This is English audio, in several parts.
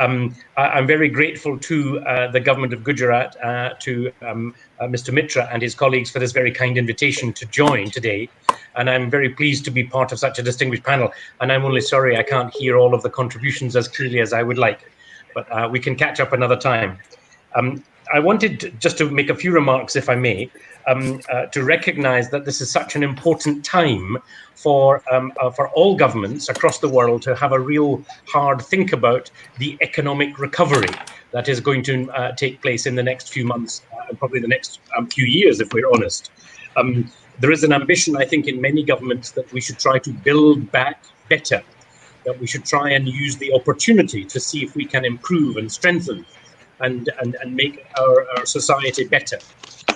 I'm very grateful to the government of Gujarat, to Mr. Mitra and his colleagues for this very kind invitation to join today. And I'm very pleased to be part of such a distinguished panel. And I'm only sorry I can't hear all of the contributions as clearly as I would like, but we can catch up another time. I wanted just to make a few remarks, if I may, to recognise that this is such an important time for all governments across the world to have a real hard think about the economic recovery that is going to take place in the next few months and probably the next few years, if we're honest. There is an ambition, I think, in many governments that we should try to build back better, that we should try and use the opportunity to see if we can improve and strengthen and make our society better.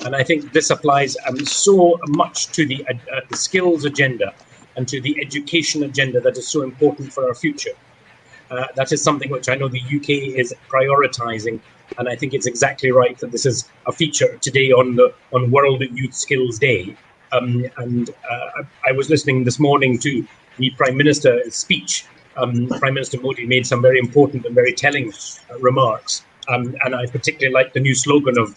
And I think this applies so much to the skills agenda and to the education agenda that is so important for our future. That is something which I know the UK is prioritising, and I think it's exactly right that this is a feature today on World Youth Skills Day. I was listening this morning to the Prime Minister's speech. Prime Minister Modi made some very important and very telling remarks. And I particularly like the new slogan of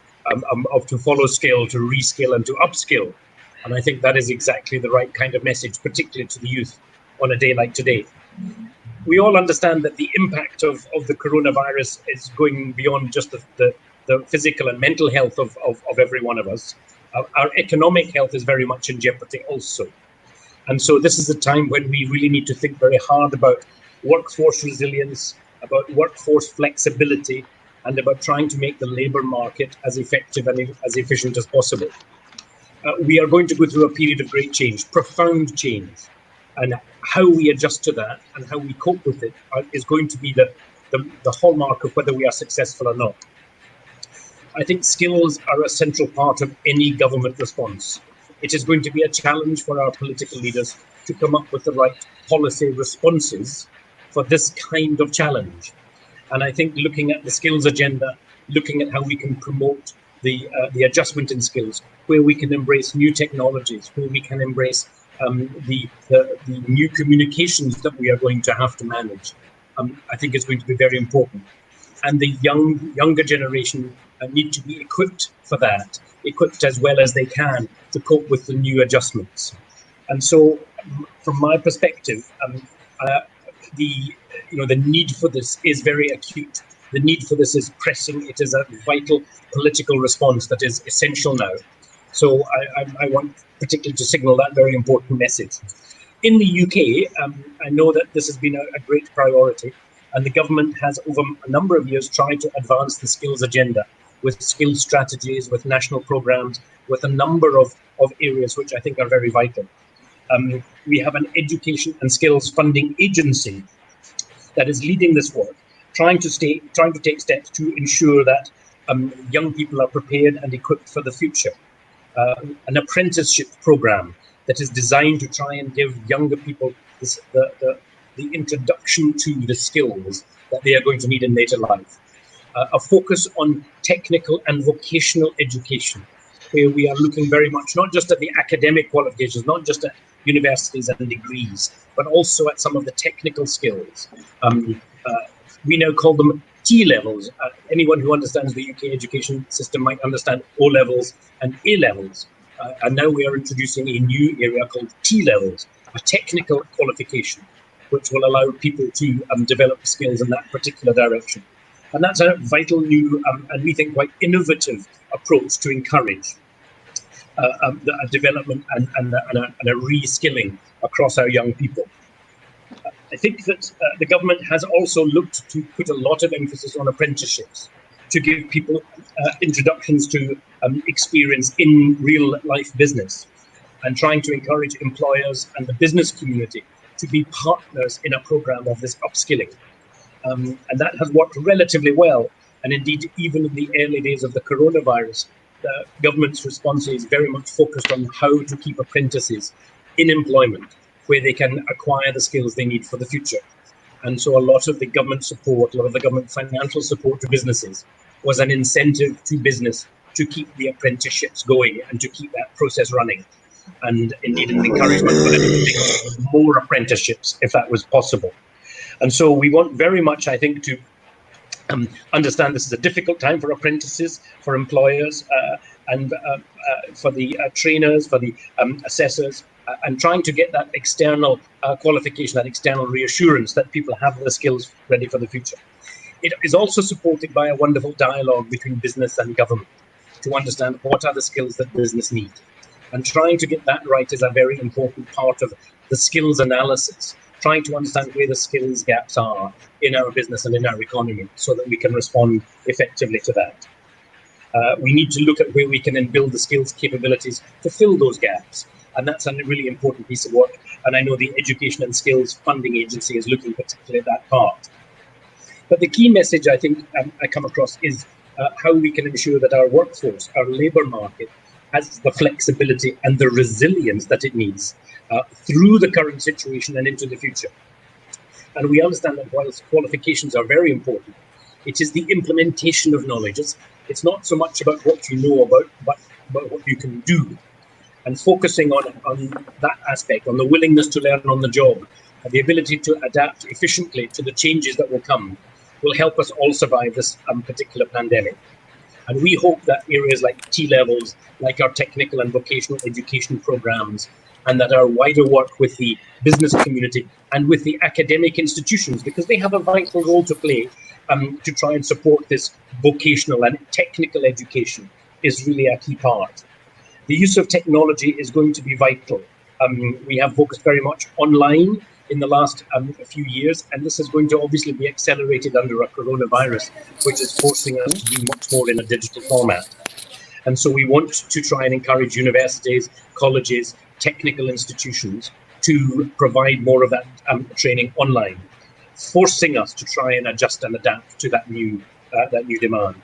to follow skill, to reskill and to upskill. And I think that is exactly the right kind of message, particularly to the youth on a day like today. We all understand that the impact of the coronavirus is going beyond just the physical and mental health of every one of us. Our economic health is very much in jeopardy also. And so this is a time when we really need to think very hard about workforce resilience, about workforce flexibility, and about trying to make the labour market as effective and as efficient as possible. We are going to go through a period of great change, profound change, and how we adjust to that and how we cope with it is going to be the hallmark of whether we are successful or not. I think skills are a central part of any government response. It is going to be a challenge for our political leaders to come up with the right policy responses for this kind of challenge. And I think looking at the skills agenda, looking at how we can promote the adjustment in skills, where we can embrace new technologies, where we can embrace the new communications that we are going to have to manage, I think is going to be very important. And the younger generation need to be equipped for that, equipped as well as they can to cope with the new adjustments. And so, from my perspective, the need for this is very acute. The need for this is pressing. It is a vital political response that is essential now. So I want particularly to signal that very important message. In the UK, I know that this has been a great priority, and the government has over a number of years tried to advance the skills agenda with skills strategies, with national programs, with a number of areas which I think are very vital. We have an education and skills funding agency that is leading this work, trying to take steps to ensure that young people are prepared and equipped for the future. An apprenticeship program that is designed to try and give younger people the introduction to the skills that they are going to need in later life. A focus on technical and vocational education, where we are looking very much not just at the academic qualifications, not just at universities and degrees, but also at some of the technical skills. We now call them T-levels. Anyone who understands the UK education system might understand O-levels and A-levels. And now we are introducing a new area called T-levels, a technical qualification, which will allow people to develop skills in that particular direction. And that's a vital new and we think quite innovative approach to encourage a development and a reskilling across our young people. I think that the government has also looked to put a lot of emphasis on apprenticeships to give people introductions to experience in real life business, and trying to encourage employers and the business community to be partners in a program of this upskilling. And that has worked relatively well. And indeed, even in the early days of the coronavirus, the government's response is very much focused on how to keep apprentices in employment, where they can acquire the skills they need for the future. And so a lot of the government support, a lot of the government financial support to businesses was an incentive to business to keep the apprenticeships going and to keep that process running. And indeed an encouragement for them to take more apprenticeships if that was possible. And so we want very much, I think, to understand this is a difficult time for apprentices, for employers, and for the trainers, for the assessors, and trying to get that external qualification, that external reassurance that people have the skills ready for the future. It is also supported by a wonderful dialogue between business and government to understand what are the skills that business need. And trying to get that right is a very important part of the skills analysis, trying to understand where the skills gaps are in our business and in our economy so that we can respond effectively to that. We need to look at where we can then build the skills capabilities to fill those gaps. And that's a really important piece of work. And I know the Education and Skills Funding Agency is looking particularly at that part. But the key message I think I come across is how we can ensure that our workforce, our labour market, has the flexibility and the resilience that it needs through the current situation and into the future. And we understand that whilst qualifications are very important, it is the implementation of knowledge. It's not so much about what you know about, but about what you can do. And focusing on that aspect, on the willingness to learn on the job, and the ability to adapt efficiently to the changes that will come, will help us all survive this particular pandemic. And we hope that areas like T-levels, like our technical and vocational education programs, and that our wider work with the business community and with the academic institutions, because they have a vital role to play to try and support this vocational and technical education, is really a key part. The use of technology is going to be vital. We have focused very much online in the last few years, and this is going to obviously be accelerated under a coronavirus, which is forcing us to be much more in a digital format. And so we want to try and encourage universities, colleges, technical institutions to provide more of that training online, forcing us to try and adjust and adapt to that new demand,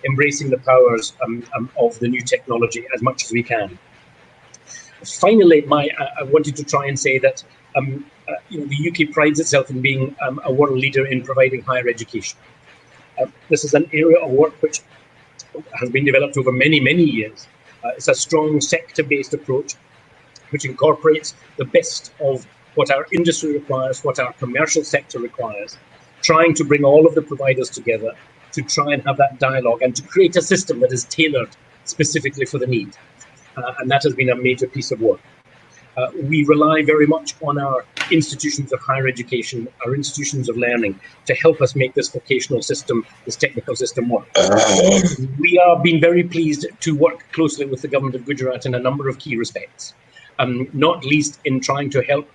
embracing the powers of the new technology as much as we can. Finally, I wanted to try and say that the UK prides itself in being a world leader in providing higher education. This is an area of work which has been developed over many, many years. It's a strong sector-based approach which incorporates the best of what our industry requires, what our commercial sector requires, trying to bring all of the providers together to try and have that dialogue and to create a system that is tailored specifically for the need. And that has been a major piece of work. We rely very much on our institutions of higher education, our institutions of learning, to help us make this vocational system, this technical system work. We are being very pleased to work closely with the government of Gujarat in a number of key respects, not least in trying to help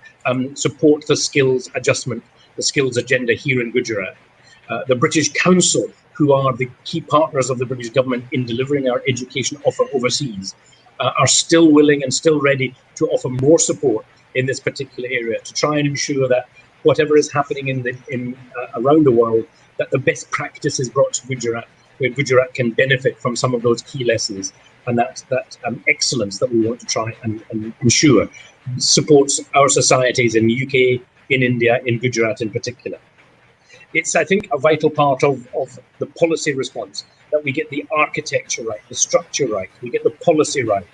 support the skills adjustment, the skills agenda here in Gujarat. The British Council, who are the key partners of the British government in delivering our education offer overseas, are still willing and still ready to offer more support in this particular area to try and ensure that whatever is happening around the world, that the best practice is brought to Gujarat, where Gujarat can benefit from some of those key lessons, and that excellence that we want to try and ensure supports our societies in the UK, in India, in Gujarat in particular. It's, I think, a vital part of the policy response that we get the architecture right, the structure right, we get the policy right.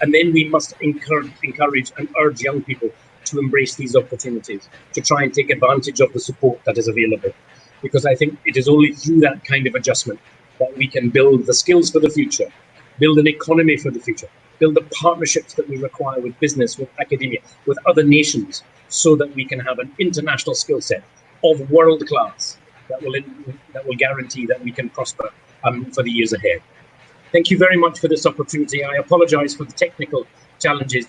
And then we must encourage and urge young people to embrace these opportunities, to try and take advantage of the support that is available. Because I think it is only through that kind of adjustment that we can build the skills for the future, build an economy for the future, build the partnerships that we require with business, with academia, with other nations, so that we can have an international skill set of world class that will guarantee that we can prosper for the years ahead. Thank you very much for this opportunity. I apologize for the technical challenges